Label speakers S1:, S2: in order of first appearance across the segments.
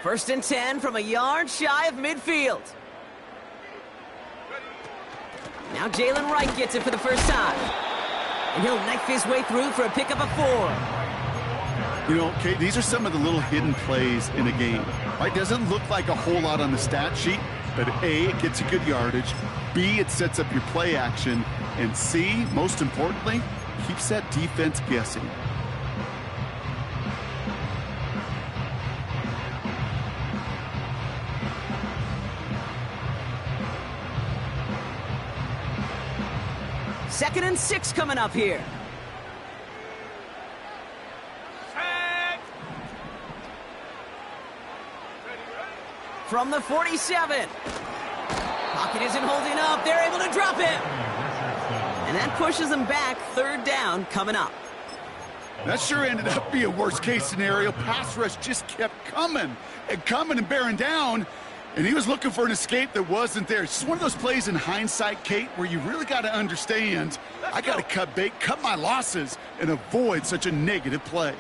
S1: First and 10 from a yard shy of midfield. Now Jalen Wright gets it for the first time. And he'll knife his way through for a pickup of 4.
S2: You know, Kate, these are some of the little hidden plays in a game. Right? Doesn't look like a whole lot on the stat sheet, but A, it gets you good yardage. B, it sets up your play action. And C, most importantly, keeps that defense guessing.
S1: Second and 6 coming up here. From the 47. Pocket isn't holding up. They're able to drop him. And that pushes them back. Third down coming up.
S2: That sure ended up being a worst-case scenario. Pass rush just kept coming and bearing down. And he was looking for an escape that wasn't there. It's just one of those plays in hindsight, Kate, where you really got to understand, I got to cut bait, cut my losses, and avoid such a negative play.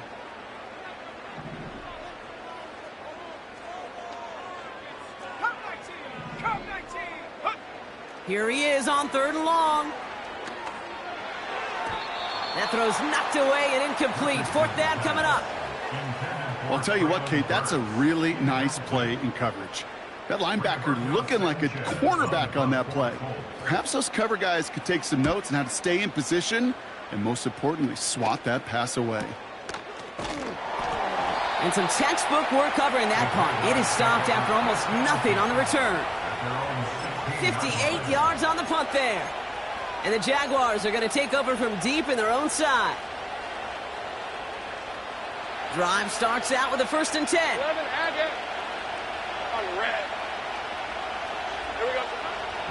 S1: Here he is on 3rd and long. That throw's knocked away and incomplete. 4th down coming up.
S2: Well, I'll tell you what, Kate, that's a really nice play in coverage. That linebacker looking like a cornerback on that play. Perhaps those cover guys could take some notes on how to stay in position and, most importantly, swat that pass away.
S1: And some textbook work covering that punt. It is stopped after almost nothing on the return. 58 yards on the punt there. And the Jaguars are going to take over from deep in their own side. Drive starts out with a 1st and 10.
S3: 11, on red. Here we go.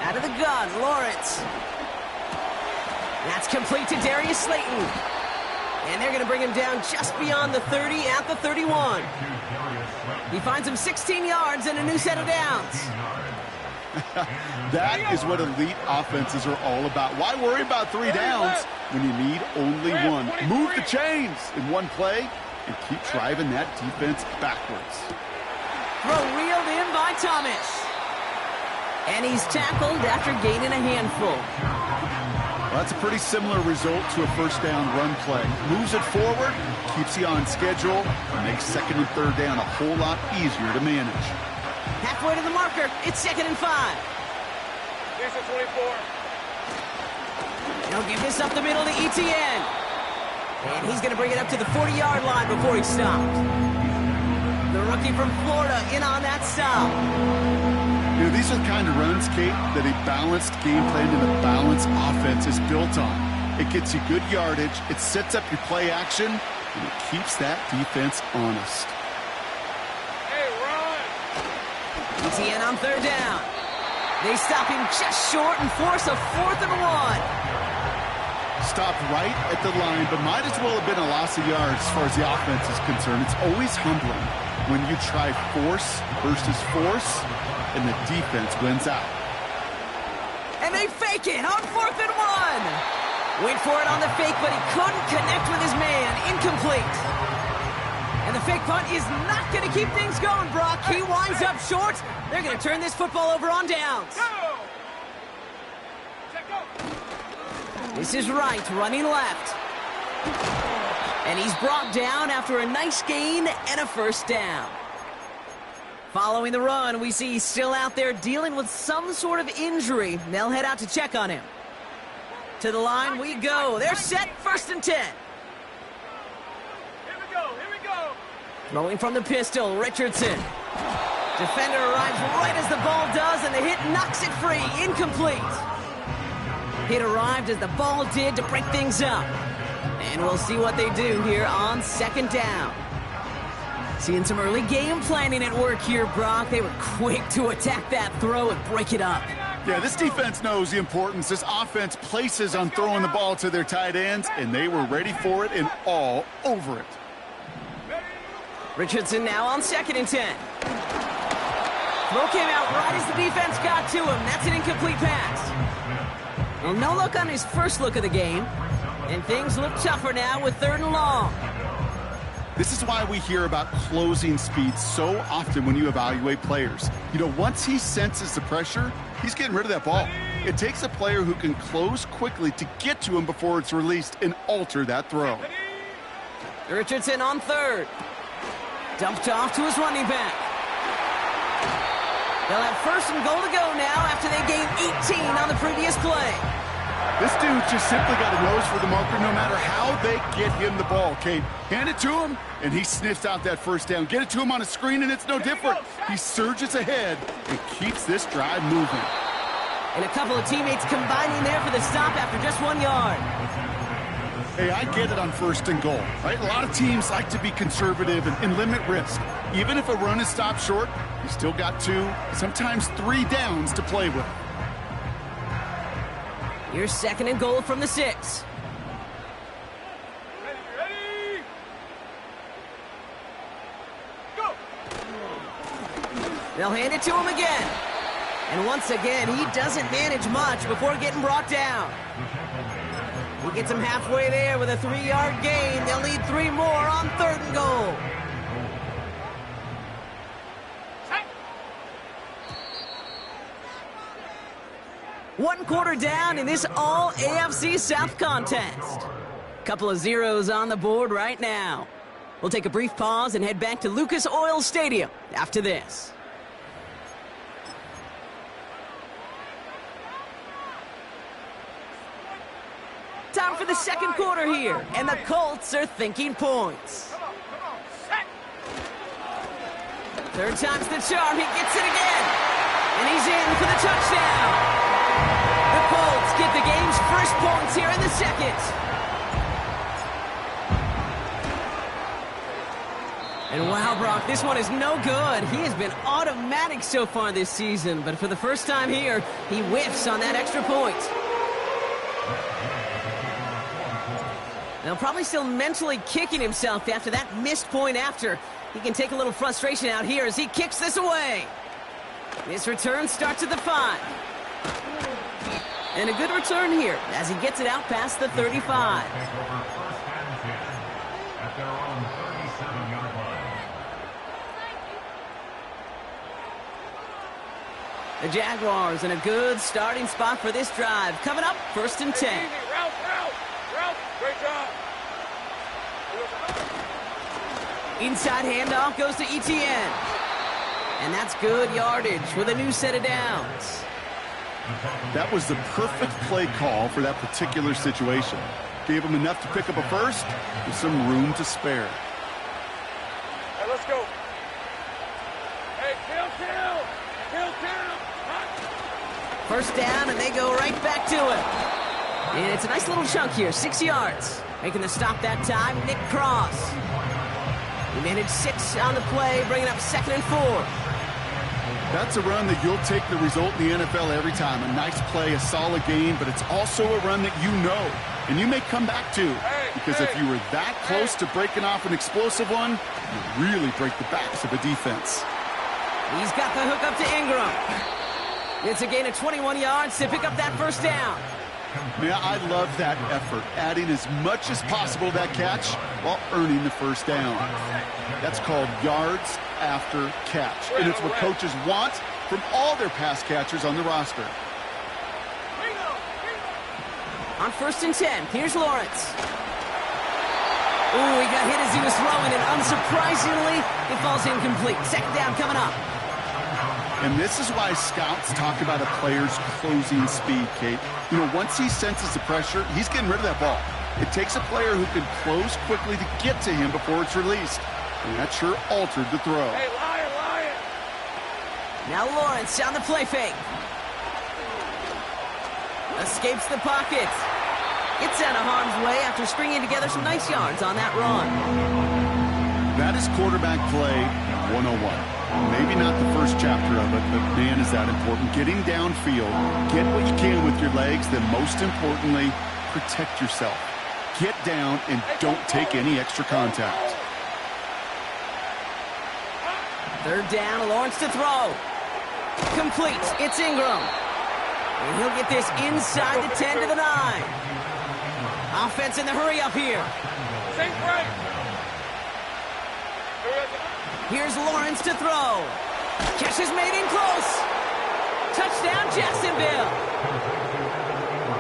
S1: Out of the gun, Lawrence. That's complete to Darius Slayton. And they're going to bring him down just beyond the 30 at the 31. He finds him 16 yards and a new set of downs.
S2: That is what elite offenses are all about. Why worry about 3 downs when you need only 1? Move the chains in one play and keep driving that defense backwards.
S1: Throw reeled in by Thomas. And he's tackled after gaining a handful.
S2: Well, that's a pretty similar result to a 1st down run play. Moves it forward, keeps you on schedule, and makes 2nd and 3rd down a whole lot easier to manage.
S1: Halfway to the marker, it's 2nd and 5.
S3: Here's the 24.
S1: He'll give this up the middle to ETN. And he's going to bring it up to the 40-yard line before he's stopped. The rookie from Florida in on that stop.
S2: You know, these are the kind of runs, Kate, that a balanced game plan and a balanced offense is built on. It gets you good yardage, it sets up your play action, and it keeps that defense honest.
S1: ETN on 3rd down. They stop him just short and force a 4th and 1.
S2: Stopped right at the line, but might as well have been a loss of yards as far as the offense is concerned. It's always humbling when you try force versus force, and the defense wins out.
S1: And they fake it on 4th and 1. Went for it on the fake, but he couldn't connect with his man. Incomplete. And the fake punt is not going to keep things going, Brock. He winds up short. They're going to turn this football over on downs. This is Wright running left. And he's brought down after a nice gain and a 1st down. Following the run, we see he's still out there dealing with some sort of injury. They'll head out to check on him. To the line we go. They're set, 1st and 10. Throwing from the pistol, Richardson. Defender arrives right as the ball does, and the hit knocks it free. Incomplete. Hit arrived as the ball did to break things up. And we'll see what they do here on 2nd down. Seeing some early game planning at work here, Brock. They were quick to attack that throw and break it up.
S2: Yeah, this defense knows the importance this offense places on throwing the ball to their tight ends, and they were ready for it and all over it.
S1: Richardson now on 2nd and 10. Throw came out right as the defense got to him. That's an incomplete pass. Well, no look on his first look of the game. And things look tougher now with 3rd and long.
S2: This is why we hear about closing speed so often when you evaluate players. You know, once he senses the pressure, he's getting rid of that ball. It takes a player who can close quickly to get to him before it's released and alter that throw.
S1: Richardson on third. Dumped off to his running back. They'll have first and goal to go now after they gained 18 on the previous play.
S2: This dude just simply got a nose for the marker no matter how they get him the ball, Kate. Hand it to him, and he sniffs out that first down. Get it to him on a screen, and it's no different. He surges ahead and keeps this drive moving.
S1: And a couple of teammates combining there for the stop after just 1 yard.
S2: Hey, I get it on first and goal, right? A lot of teams like to be conservative and limit risk. Even if a run is stopped short, you still got 2, sometimes 3 downs to play with.
S1: Here's second and goal from the 6.
S3: Ready? Go!
S1: They'll hand it to him again. And once again, he doesn't manage much before getting brought down. He gets him halfway there with a 3-yard gain. They'll need 3 more on third and goal. One quarter down in this all AFC South contest. Couple of zeros on the board right now. We'll take a brief pause and head back to Lucas Oil Stadium after this. Time for the second quarter here, and the Colts are thinking points.
S3: Come on, set!
S1: Third time's the charm, he gets it again. And he's in for the touchdown. The Colts get the game's first points here in the second. And wow, Brock, this one is no good. He has been automatic so far this season, but for the first time here, he whiffs on that extra point. Now, probably still mentally kicking himself after that missed point after. He can take a little frustration out here as he kicks this away. This return starts at the 5. And a good return here as he gets it out past the 35. The Jaguars in a good starting spot for this drive. Coming up, first and 10.
S3: Route, great job.
S1: Inside handoff goes to Etienne. And that's good yardage with a new set of downs.
S2: That was the perfect play call for that particular situation. Gave him enough to pick up a first with some room to spare.
S3: Hey, let's go. Hey, kill.
S1: First down, and they go right back to it. And it's a nice little chunk here, 6 yards. Making the stop that time, Nick Cross. He managed 6 on the play, bringing up second and 4.
S2: That's a run that you'll take the result in the NFL every time. A nice play, a solid game, but it's also a run that you know, and you may come back to. Because if you were that close to breaking off an explosive one, you really break the backs of a defense.
S1: He's got the hook up to Ingram. It's a gain of 21 yards to pick up that first down.
S2: Yeah, I love that effort, adding as much as possible to that catch while earning the first down. That's called yards after catch, and it's what coaches want from all their pass catchers on the roster.
S1: On first and 10, here's Lawrence. Ooh, he got hit as he was throwing, and unsurprisingly, it falls incomplete. Second down coming up.
S2: And this is why scouts talk about a player's closing speed, Kate. You know, once he senses the pressure, he's getting rid of that ball. It takes a player who can close quickly to get to him before it's released. And that sure altered the throw.
S3: Hey, Lion!
S1: Now Lawrence on the play fake. Escapes the pocket. Gets out of harm's way after stringing together some nice yards on that run.
S2: That is quarterback play 101. Maybe not the first chapter of it, but man, is that important. Getting downfield, get what you can with your legs, then most importantly, protect yourself. Get down and don't take any extra contact.
S1: Third down, Lawrence to throw. Complete. It's Ingram. And he'll get this inside the 10 to the 9. Offense in the hurry up here.
S3: Sink right.
S1: Here's Lawrence to throw. Catch is made in close. Touchdown, Jacksonville.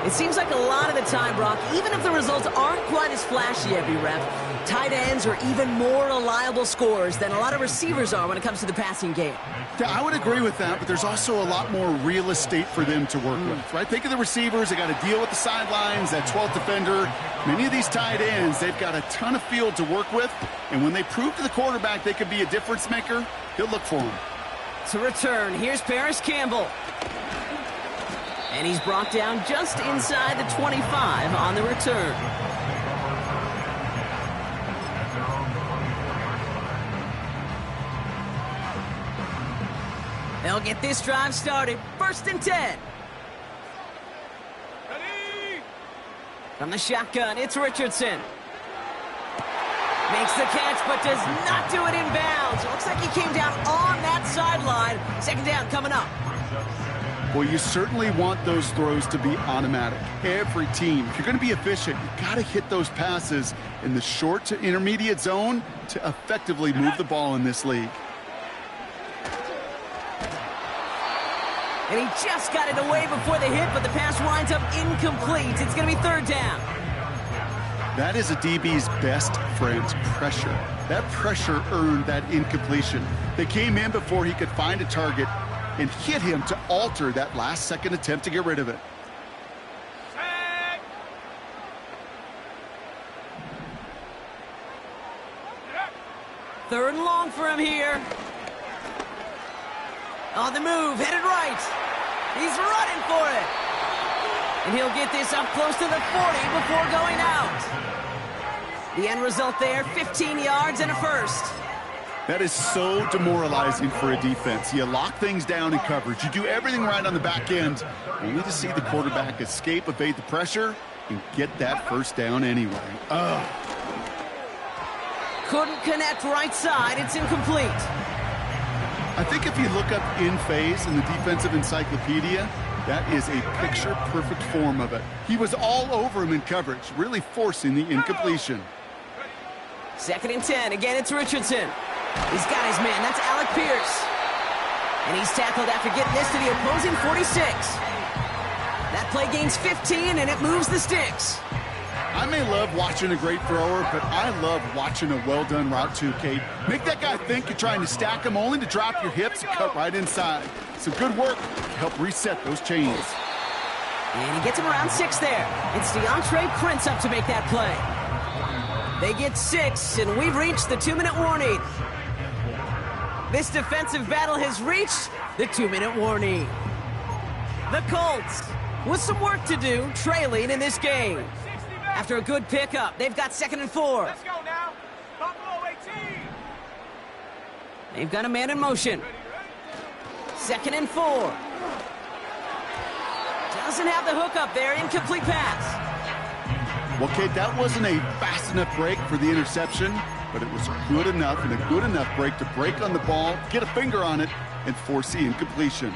S1: It seems like a lot of the time, Brock, even if the results aren't quite as flashy every rep, tight ends are even more reliable scorers than a lot of receivers are when it comes to the passing game.
S2: Yeah, I would agree with that, but there's also a lot more real estate for them to work with, right? Think of the receivers. They got to deal with the sidelines, that 12th defender. Many of these tight ends, they've got a ton of field to work with, and when they prove to the quarterback they could be a difference maker, he'll look for them.
S1: To return, here's Paris Campbell. And he's brought down just inside the 25 on the return. They'll get this drive started. 1st and 10.
S3: Ready?
S1: From the shotgun, it's Richardson. Makes the catch, but does not do it in bounds. Looks like he came down on that sideline. 2nd down coming up.
S2: Well, you certainly want those throws to be automatic. Every team, if you're going to be efficient, you got to hit those passes in the short to intermediate zone to effectively move the ball in this league.
S1: And he just got it away before the hit, but the pass winds up incomplete. It's going to be 3rd down.
S2: That is a DB's best friend, pressure. That pressure earned that incompletion. They came in before he could find a target and hit him to alter that last-second attempt to get rid of it.
S3: Tag.
S1: 3rd and long for him here. On the move, headed right. He's running for it. And he'll get this up close to the 40 before going out. The end result there, 15 yards and a 1st.
S2: That is so demoralizing for a defense. You lock things down in coverage. You do everything right on the back end, only to see the quarterback escape, evade the pressure, and get that 1st down anyway. Ugh.
S1: Couldn't connect right side. It's incomplete.
S2: I think if you look up in phase in the defensive encyclopedia, that is a picture-perfect form of it. He was all over him in coverage, really forcing the incompletion.
S1: 2nd and 10. Again, it's Richardson. He's got his man. That's Alec Pierce. And he's tackled after getting this to the opposing 46. That play gains 15, and it moves the sticks.
S2: I may love watching a great thrower, but I love watching a well-done route too, Kate. Make that guy think you're trying to stack him only to drop your hips and cut right inside. Some good work to help reset those chains.
S1: And he gets him around 6 there. It's DeAndre Prince up to make that play. They get 6, and we've reached the 2-minute warning. This defensive battle has reached the 2-minute warning. The Colts, with some work to do, trailing in this game. After a good pickup, they've got 2nd and 4.
S3: Let's go now. Buffalo 18.
S1: They've got a man in motion. 2nd and 4. Doesn't have the hook up there. Incomplete pass.
S2: Well, Kate, that wasn't a fast enough break for the interception, but it was good enough and a good enough break to break on the ball, get a finger on it, and force the incompletion.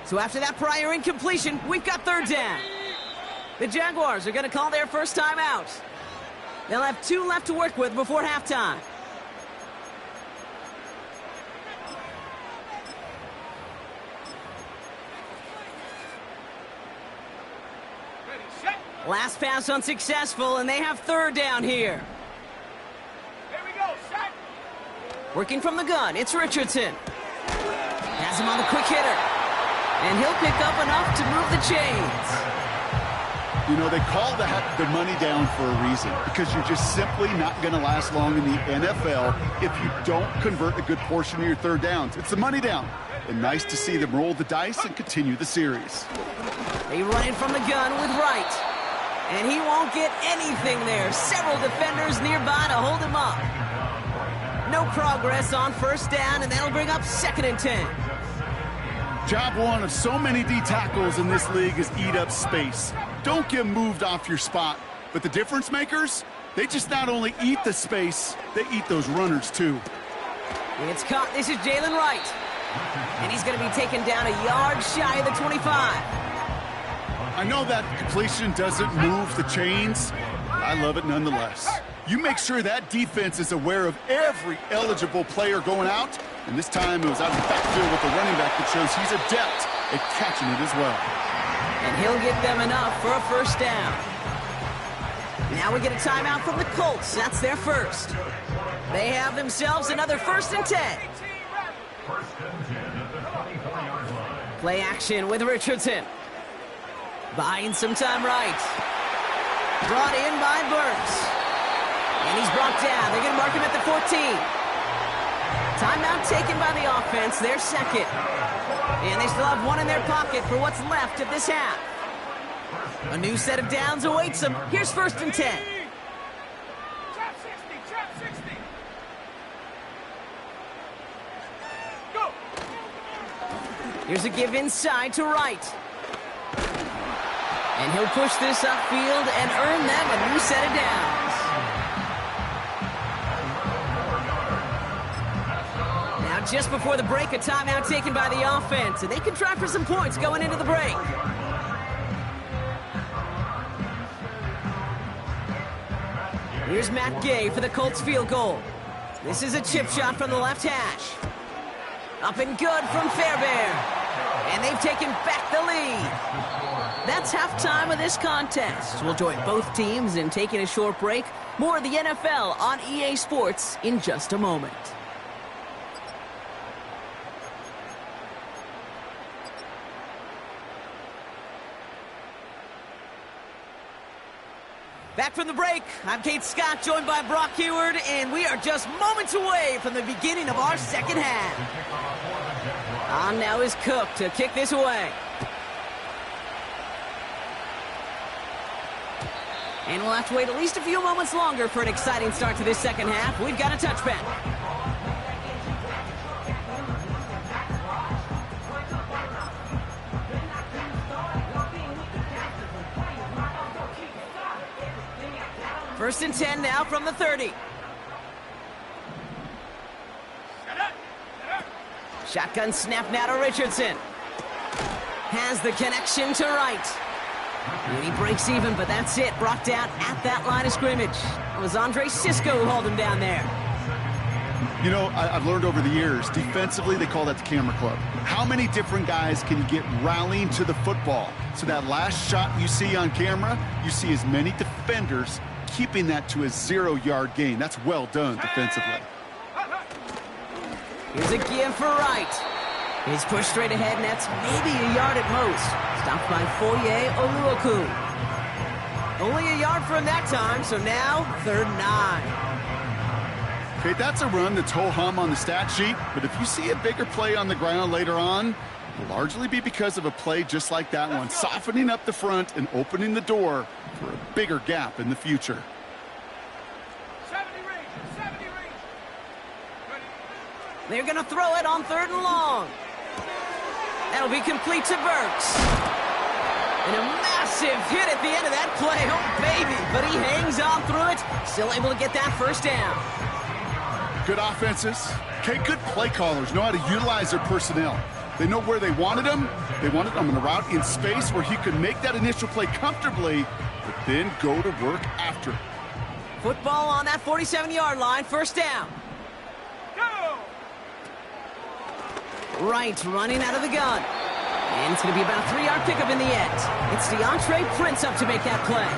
S1: So after that prior incompletion, we've got 3rd down. The Jaguars are going to call their first time out. They'll have 2 left to work with before halftime.
S3: Ready, set.
S1: Last pass unsuccessful, and they have 3rd down here.
S3: Here we go, set.
S1: Working from the gun, it's Richardson. Has him on the quick hitter. And he'll pick up enough to move the chains.
S2: You know, they call that the money down for a reason, because you're just simply not going to last long in the NFL if you don't convert a good portion of your 3rd downs. It's the money down. And nice to see them roll the dice and continue the series.
S1: They run in from the gun with Wright. And he won't get anything there. Several defenders nearby to hold him up. No progress on 1st down, and that'll bring up 2nd and 10.
S2: Job one of so many D tackles in this league is eat up space. Don't get moved off your spot. But the difference makers, they just not only eat the space, they eat those runners too.
S1: It's caught. This is Jalen Wright. And he's going to be taken down a yard shy of the 25.
S2: I know that completion doesn't move the chains. I love it nonetheless. You make sure that defense is aware of every eligible player going out. And this time it was out of the backfield with the running back that shows he's adept at catching it as well.
S1: And he'll get them enough for a first down. Now we get a timeout from the Colts. That's their first. They have themselves another 1st and 10. Play action with Richardson. Buying some time right. Brought in by Burks. And he's brought down. They're going to mark him at the 14. Timeout taken by the offense. Their second. And they still have one in their pocket for what's left of this half. A new set of downs awaits them. Here's 1st and 10.
S3: Trap 60, trap 60. Go.
S1: Here's a give inside to Wright. And he'll push this upfield and earn them a new set of downs. Now just before the break, a timeout taken by the offense. And they can try for some points going into the break. Here's Matt Gay for the Colts field goal. This is a chip shot from the left hash. Up and good from Fairbairn. And they've taken back the lead. That's halftime of this contest. We'll join both teams in taking a short break. More of the NFL on EA Sports in just a moment. Back from the break, I'm Kate Scott, joined by Brock Heward, and we are just moments away from the beginning of our second half. On now is Cook to kick this away. And we'll have to wait at least a few moments longer for an exciting start to this second half. We've got a touchback. First and 10 now from the 30. Shotgun snap now to Richardson. Has the connection to Wright. And he breaks even, but that's it. Brought down at that line of scrimmage. It was Andre Sisco who hauled him down there.
S2: You know, I've learned over the years, defensively, they call that the camera club. How many different guys can you get rallying to the football? So that last shot you see on camera, you see as many defenders keeping that to a 0-yard gain. That's well done defensively.
S1: Here's a give for Wright. He's pushed straight ahead, and that's maybe a yard at most. Stopped by Foye Oluoku. Only a yard for him that time, so now 3rd and 9.
S2: Okay, that's a run that's ho-hum on the stat sheet, but if you see a bigger play on the ground later on, it'll largely be because of a play just like that one, softening up the front and opening the door for a bigger gap in the future.
S3: 70 range, 70 range. Ready.
S1: They're going to throw it on 3rd and long. That'll be complete to Burks. And a massive hit at the end of that play. Oh, baby. But he hangs on through it. Still able to get that first down.
S2: Good offenses. Okay, good play callers know how to utilize their personnel. They know where they wanted him. They wanted him on a route in space where he could make that initial play comfortably, but then go to work after.
S1: Football on that 47-yard line. First down.
S3: Go!
S1: Wright running out of the gun. And it's going to be about a 3-yard pickup in the end. It's DeAndre Prince up to make that play.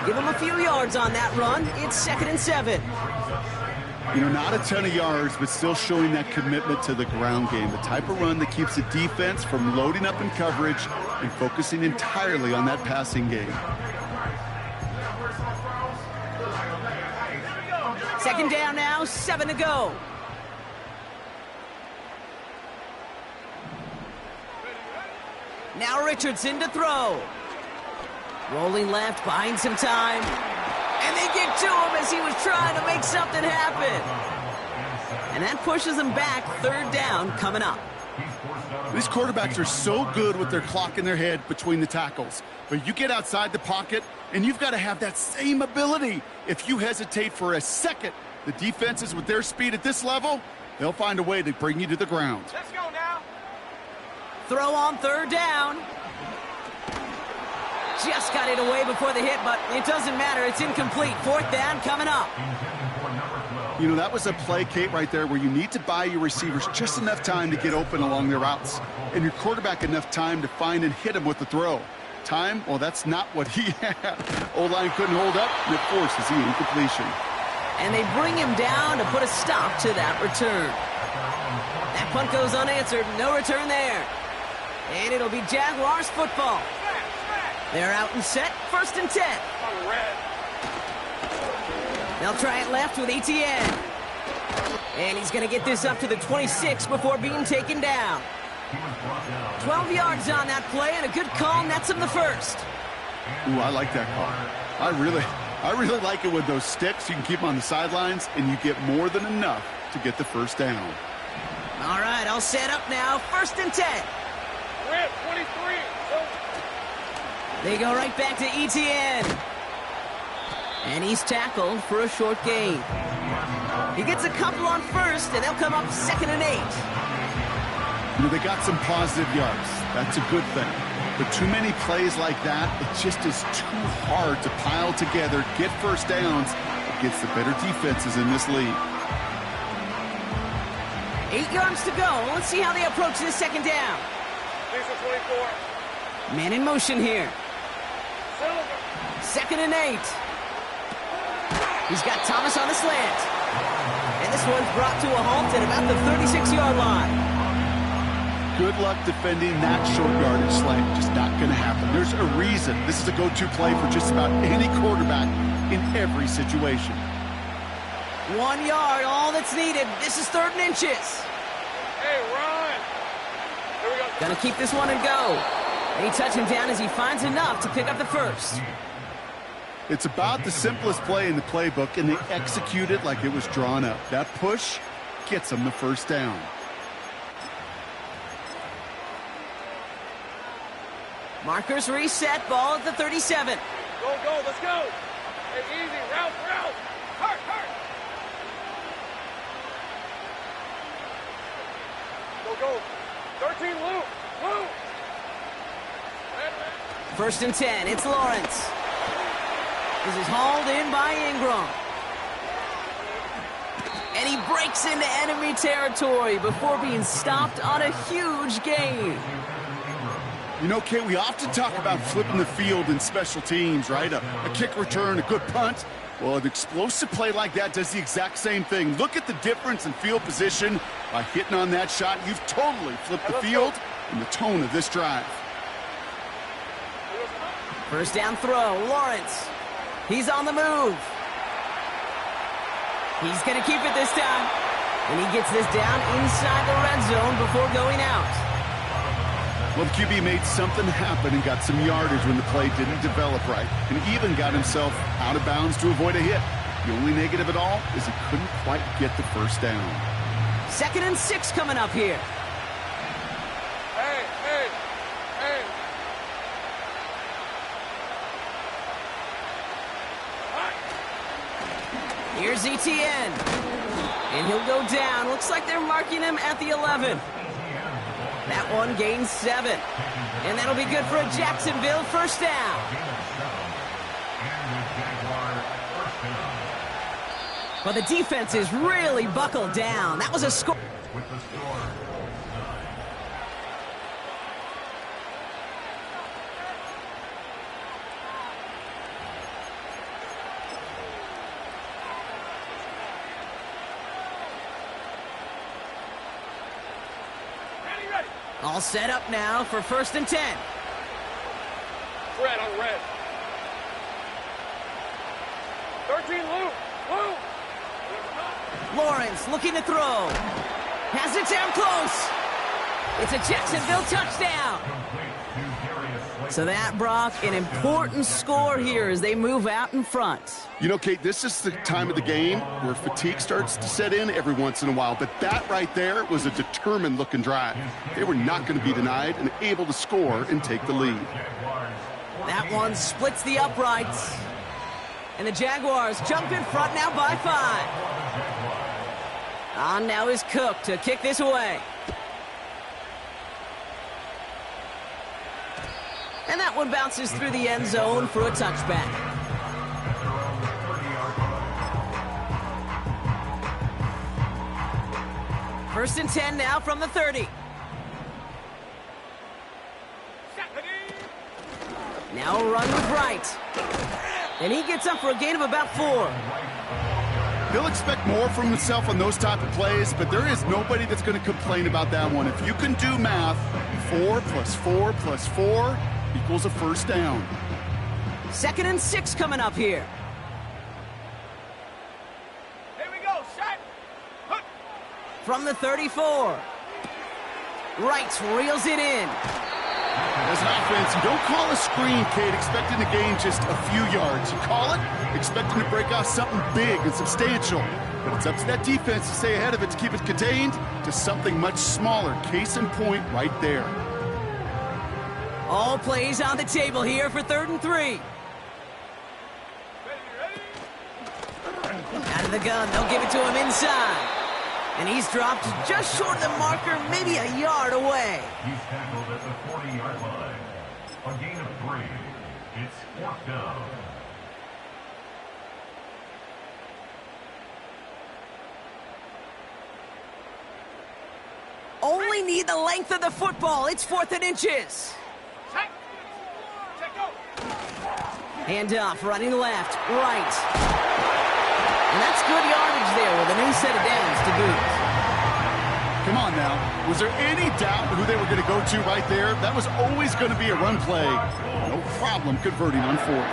S1: Give him a few yards on that run. It's 2nd and 7.
S2: You know, not a ton of yards, but still showing that commitment to the ground game. The type of run that keeps the defense from loading up in coverage and focusing entirely on that passing game.
S1: 2nd down now, 7 to go. Now Richardson to throw. Rolling left, buying some time. And they get to him as he was trying to make something happen. And that pushes them back. 3rd down coming up.
S2: These quarterbacks are so good with their clock in their head between the tackles. But you get outside the pocket, and you've got to have that same ability. If you hesitate for a second, the defenses with their speed at this level, they'll find a way to bring you to the ground.
S3: Let's go now.
S1: Throw on 3rd down. Just got it away before the hit, but it doesn't matter. It's incomplete. Fourth down coming up.
S2: You know, that was a play, Kate, right there where you need to buy your receivers just enough time to get open along their routes, and your quarterback enough time to find and hit him with the throw. Time? Well, that's not what he had. O-line couldn't hold up, and it forces the incompletion.
S1: And they bring him down to put a stop to that return. That punt goes unanswered. No return there. And it'll be Jaguars football. They're out and set. First and 10. They'll try it left with Etienne. And he's going to get this up to the 26 before being taken down. 12 yards on that play, and a good call nets him the first.
S2: Ooh, I like that call. I really like it with those sticks. You can keep them on the sidelines, and you get more than enough to get the first down.
S1: All right, all set up now. First and 10.
S3: We're at 23.
S1: They go right back to Etienne. And he's tackled for a short gain. He gets a couple on first, and they'll come up 2nd and 8.
S2: You know, they got some positive yards. That's a good thing. But too many plays like that, it just is too hard to pile together, get first downs against the better defenses in this league.
S1: 8 yards to go. Let's see how they approach this second down.
S3: These are 24.
S1: Man in motion here.
S3: Silver.
S1: 2nd and 8. He's got Thomas on the slant. And this one's brought to a halt at about the 36-yard line.
S2: Good luck defending that short yardage slant. Just not going to happen. There's a reason this is a go-to play for just about any quarterback in every situation.
S1: 1 yard, all that's needed. This is 3rd and inches.
S3: Hey, run. Here we go.
S1: Gonna keep this one and go. And he touches him down as he finds enough to pick up the first.
S2: It's about the simplest play in the playbook, and they execute it like it was drawn up. That push gets them the first down.
S1: Markers reset, ball at the 37.
S3: Go, let's go. Hey, easy, route. Hurt. Go. 13, Lou.
S1: First and 10, it's Lawrence. This is hauled in by Ingram. And he breaks into enemy territory before being stopped on a huge gain.
S2: You know, Kate, we often talk about flipping the field in special teams, right? A kick return, a good punt. Well, an explosive play like that does the exact same thing. Look at the difference in field position. By hitting on that shot, you've totally flipped the field and the tone of this drive.
S1: First down throw, Lawrence. He's on the move. He's going to keep it this time. And he gets this down inside the red zone before going out.
S2: Well, the QB made something happen and got some yardage when the play didn't develop right, and even got himself out of bounds to avoid a hit. The only negative at all is he couldn't quite get the first down.
S1: 2nd and 6 coming up here.
S3: Hey.
S1: Here's Etienne. And he'll go down. Looks like they're marking him at the 11. That one gains 7. And that'll be good for a Jacksonville first down. Well, the defense is really buckled down. That was a score.
S3: Ready.
S1: All set up now for 1st and 10.
S3: Red on red. 13, Lou.
S1: Lawrence looking to throw. Has it down close. It's a Jacksonville touchdown. So that, Brock, an important score here as they move out in front.
S2: You know, Kate, this is the time of the game where fatigue starts to set in every once in a while. But that right there was a determined-looking drive. They were not going to be denied and able to score and take the lead.
S1: That one splits the uprights. And the Jaguars jump in front now by 5. On now is Cook to kick this away. And that one bounces through the end zone for a touchback. First and 10 now from the 30. Now a run with Wright. And he gets up for a gain of about 4.
S2: He'll expect more from himself on those type of plays, but there is nobody that's going to complain about that one. If you can do math, 4 plus 4 plus 4 equals a first down.
S1: Second and 6 coming up here.
S3: Here we go, shot.
S1: From the 34. Wright reels it in.
S2: As an offense, you don't call a screen, Kate, expecting to gain just a few yards. You call it expecting to break off something big and substantial. But it's up to that defense to stay ahead of it, to keep it contained to something much smaller. Case in point right there.
S1: All plays on the table here for 3rd and 3. Out of the gun, they'll give it to him inside. And he's dropped just short of the marker, maybe a yard away.
S4: He's tackled at the 40-yard line. A gain of 3. It's 4th down.
S1: Only need the length of the football. It's 4th and inches. Hand off, running left, right. And that's good yardage there with a new set of downs to boot.
S2: Come on now. Was there any doubt who they were going to go to right there? That was always going to be a run play. No problem converting on 4th.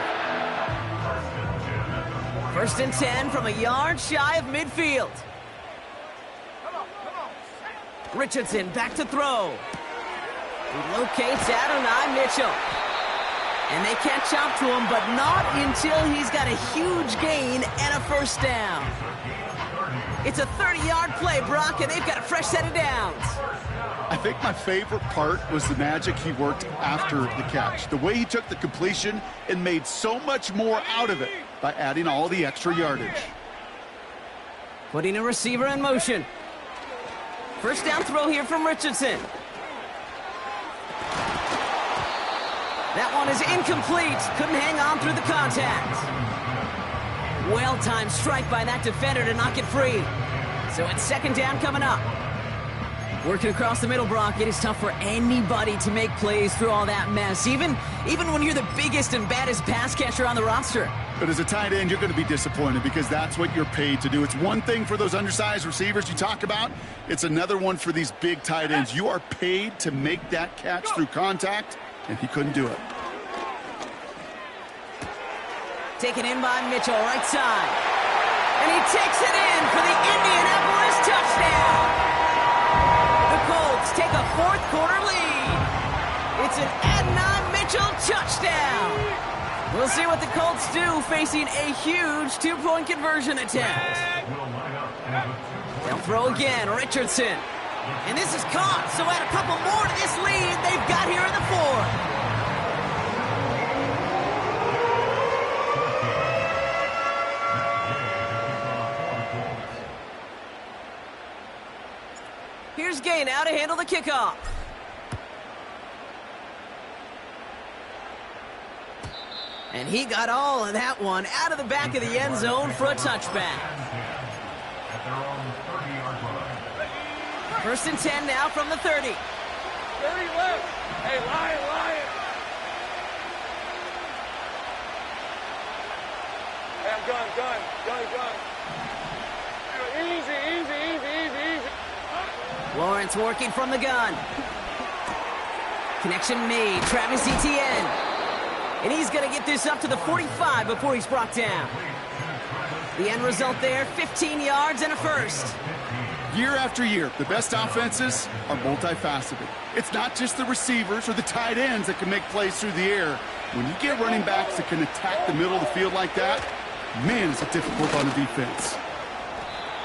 S1: First and 10 from a yard shy of midfield. Richardson back to throw. He locates Adonai Mitchell. And they catch up to him, but not until he's got a huge gain and a first down. It's a 30-yard play, Brock, and they've got a fresh set of downs.
S2: I think my favorite part was the magic he worked after the catch. The way he took the completion and made so much more out of it by adding all the extra yardage.
S1: Putting a receiver in motion. First down throw here from Richardson. That one is incomplete. Couldn't hang on through the contact. Well-timed strike by that defender to knock it free. So it's second down coming up. Working across the middle, Brock, it is tough for anybody to make plays through all that mess, even when you're the biggest and baddest pass catcher on the roster.
S2: But as a tight end, you're going to be disappointed because that's what you're paid to do. It's one thing for those undersized receivers you talk about. It's another one for these big tight ends. You are paid to make that catch through contact, and he couldn't do it.
S1: Taken in by Mitchell, right side. And he takes it in for the Indianapolis touchdown. The Colts take a 4th quarter lead. It's an Adonai Mitchell touchdown. We'll see what the Colts do facing a huge 2-point conversion attempt. They'll throw again, Richardson. And this is caught, so add a couple more to this lead they've got here in the 4th. Here's Gay now to handle the kickoff. And he got all of that one out of the back of the end zone for a touchback. First and 10 now from the 30.
S3: 30 left. Hey, Lion. Hey, I'm gun. Easy.
S1: Lawrence working from the gun. Connection made. Travis Etienne. And he's going to get this up to the 45 before he's brought down. The end result there, 15 yards and a first.
S2: Year after year, the best offenses are multifaceted. It's not just the receivers or the tight ends that can make plays through the air. When you get running backs that can attack the middle of the field like that, man, is it difficult on the defense.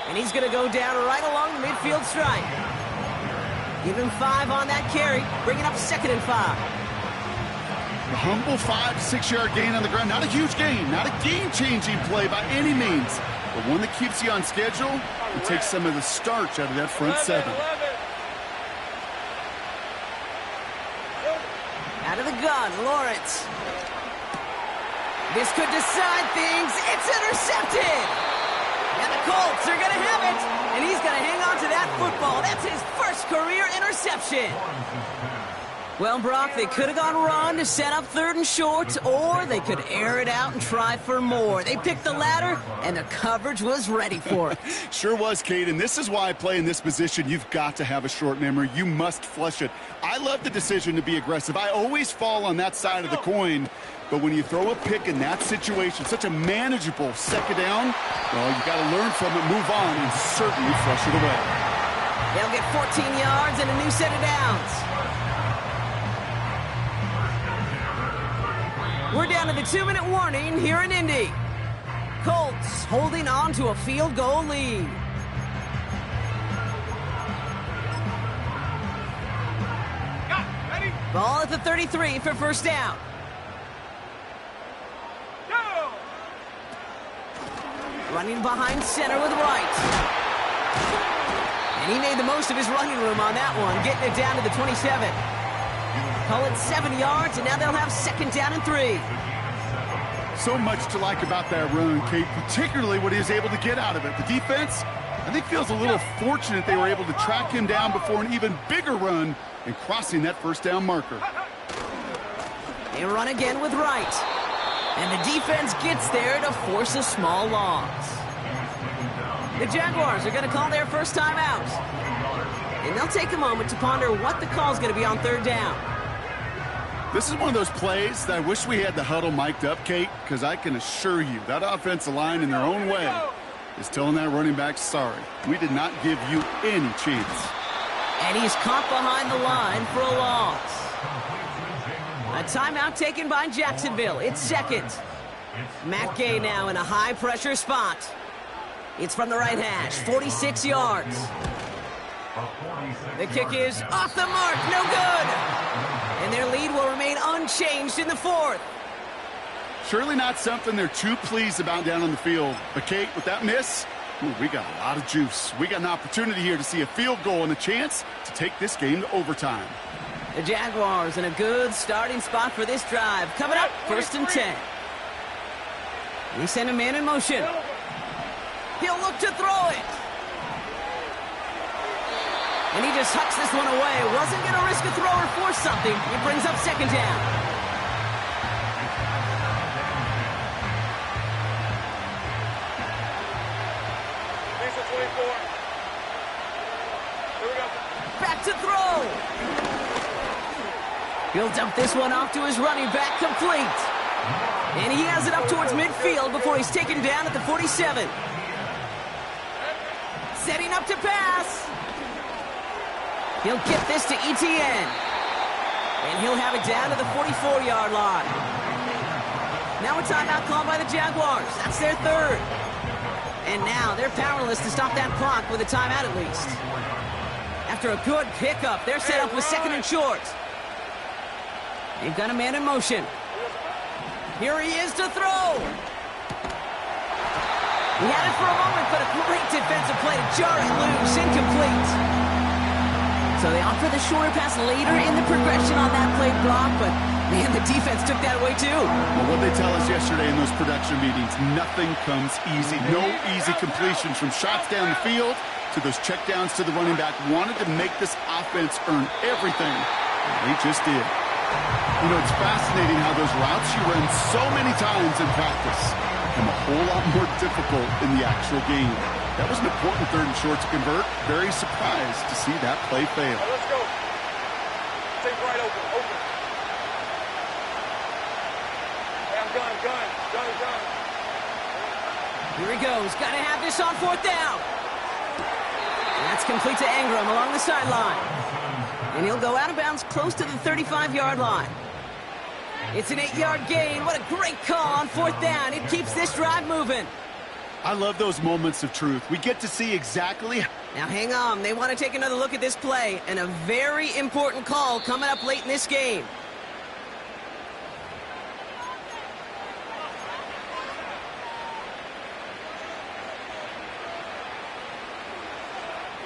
S1: And he's going to go down right along the midfield stripe. Give him 5 on that carry, bringing up 2nd and 5.
S2: A humble 5 to 6 yard gain on the ground. Not a huge gain, not a game-changing play by any means, but one that keeps you on schedule and takes some of the starch out of that front 7.
S1: Out of the the gun, Lawrence. This could decide things. It's intercepted. And the Colts are going to have it. And he's going to hang on to that football. That's his first career interception. Well, Brock, they could have gone run to set up 3rd and short, or they could air it out and try for more. They picked the latter, and the coverage was ready for it.
S2: Sure was, Kate, and this is why I play in this position. You've got to have a short memory. You must flush it. I love the decision to be aggressive. I always fall on that side of the coin, but when you throw a pick in that situation, such a manageable 2nd down, well, you got to learn from it, move on, and certainly flush it away.
S1: They'll get 14 yards and a new set of downs. We're down to the 2-minute warning here in Indy. Colts holding on to a field goal lead. Ball at the 33 for 1st down. Running behind center with Wright. And he made the most of his running room on that one, getting it down to the 27. Call it 7 yards, and now they'll have 2nd down and 3.
S2: So much to like about that run, Kate, particularly what he was able to get out of it. The defense, I think, feels a little fortunate they were able to track him down before an even bigger run and crossing that 1st down marker.
S1: They run again with Wright. And the defense gets there to force a small loss. The Jaguars are going to call their first time out. And they'll take a moment to ponder what the call is going to be on 3rd down.
S2: This is one of those plays that I wish we had the huddle mic'd up, Kate, because I can assure you that offensive line in their own way is telling that running back, sorry, we did not give you any chance.
S1: And he's caught behind the line for a loss. A timeout taken by Jacksonville. It's 2nd. Matt Gay now in a high-pressure spot. It's from the right hash, 46 yards. The kick is off the mark, no good. And their lead will remain unchanged in the 4th.
S2: Surely not something they're too pleased about down on the field. But, Kate, with that miss, we got a lot of juice. We got an opportunity here to see a field goal and a chance to take this game to overtime.
S1: The Jaguars in a good starting spot for this drive. Coming up, 1st and 10. We send a man in motion. He'll look to throw it. And he just hucks this one away. Wasn't going to risk a throw or force something. It brings up 2nd down.
S3: Lisa 24. Here we go.
S1: Back to throw. He'll dump this one off to his running back, complete. And he has it up towards midfield before he's taken down at the 47. Setting up to pass. He'll get this to Etienne. And he'll have it down to the 44-yard line. Now a timeout called by the Jaguars. That's their 3rd. And now they're powerless to stop that clock with a timeout at least. After a good pickup, they're set up with 2nd and short. They've got a man in motion. Here he is to throw. He had it for a moment, but a great defensive play to jar it loose. Incomplete. So they offer the shorter pass later in the progression on that play, Brock, but man, the defense took that away too.
S2: Well, what they tell us yesterday in those production meetings, nothing comes easy. No easy completions from shots down the field to those checkdowns to the running back. Wanted to make this offense earn everything. And they just did. You know, it's fascinating how those routes you run so many times in practice become a whole lot more difficult in the actual game. That was an important 3rd and short to convert. Very surprised to see that play fail.
S3: Right, let's go. Take right open. Hey, I'm done.
S1: Here he goes. Got to have this on 4th down. And that's complete to Ingram along the sideline. And he'll go out of bounds close to the 35-yard line. It's an 8-yard gain. What a great call on 4th down. It keeps this drive moving.
S2: I love those moments of truth. We get to see exactly.
S1: Now hang on. They want to take another look at this play. And a very important call coming up late in this game.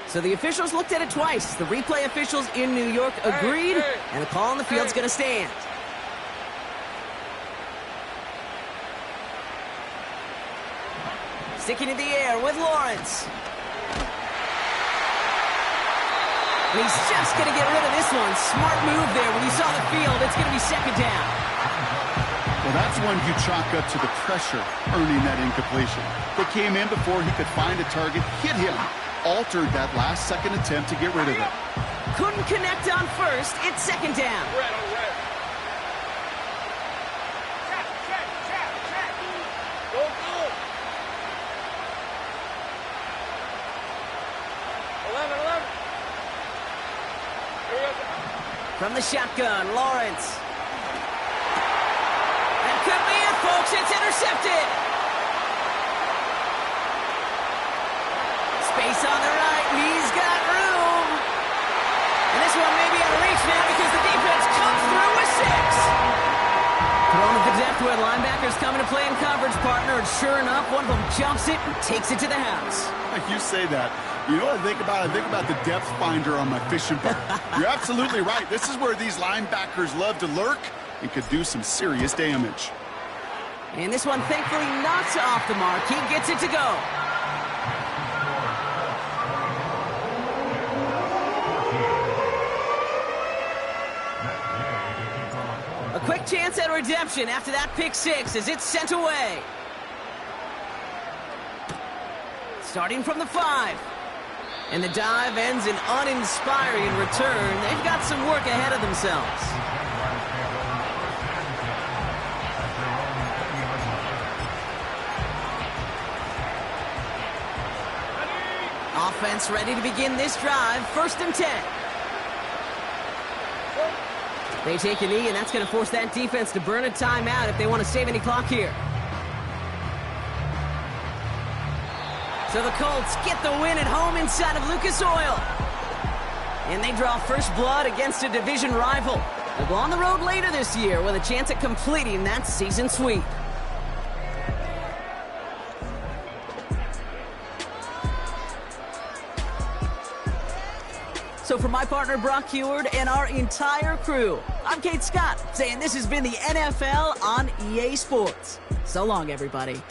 S1: So the officials looked at it twice. The replay officials in New York agreed, and the call on the field's going to stand. Sticking in the air with Lawrence. And he's just going to get rid of this one. Smart move there. When you saw the field, it's going to be second down.
S2: Well, that's one you chalk up to the pressure earning that incompletion. They came in before he could find a target, hit him, altered that last second attempt to get rid of it.
S1: Couldn't connect on first. It's second down.
S3: Red on red. Check. Go. Eleven. Here we go.
S1: From the shotgun, Lawrence. That could be it, folks. It's intercepted. Space on the right. He's got room. And this one may be out of reach now because the defense comes through with 6. Throwing the depth where linebackers coming to play in coverage, partner. And sure enough, one of them jumps it and takes it to the house.
S2: You say that. You know what I think about? I think about the depth finder on my fishing boat. You're absolutely right. This is where these linebackers love to lurk and could do some serious damage.
S1: And this one thankfully not off the mark. He gets it to go. A quick chance at redemption after that pick 6 as it's sent away. Starting from the 5. And the dive ends in uninspiring return. They've got some work ahead of themselves. Offense ready to begin this drive. 1st and 10. They take a knee, and that's going to force that defense to burn a timeout if they want to save any clock here. So the Colts get the win at home inside of Lucas Oil. And they draw first blood against a division rival. They'll go on the road later this year with a chance at completing that season sweep. So for my partner Brock Heward and our entire crew, I'm Kate Scott saying this has been the NFL on EA Sports. So long, everybody.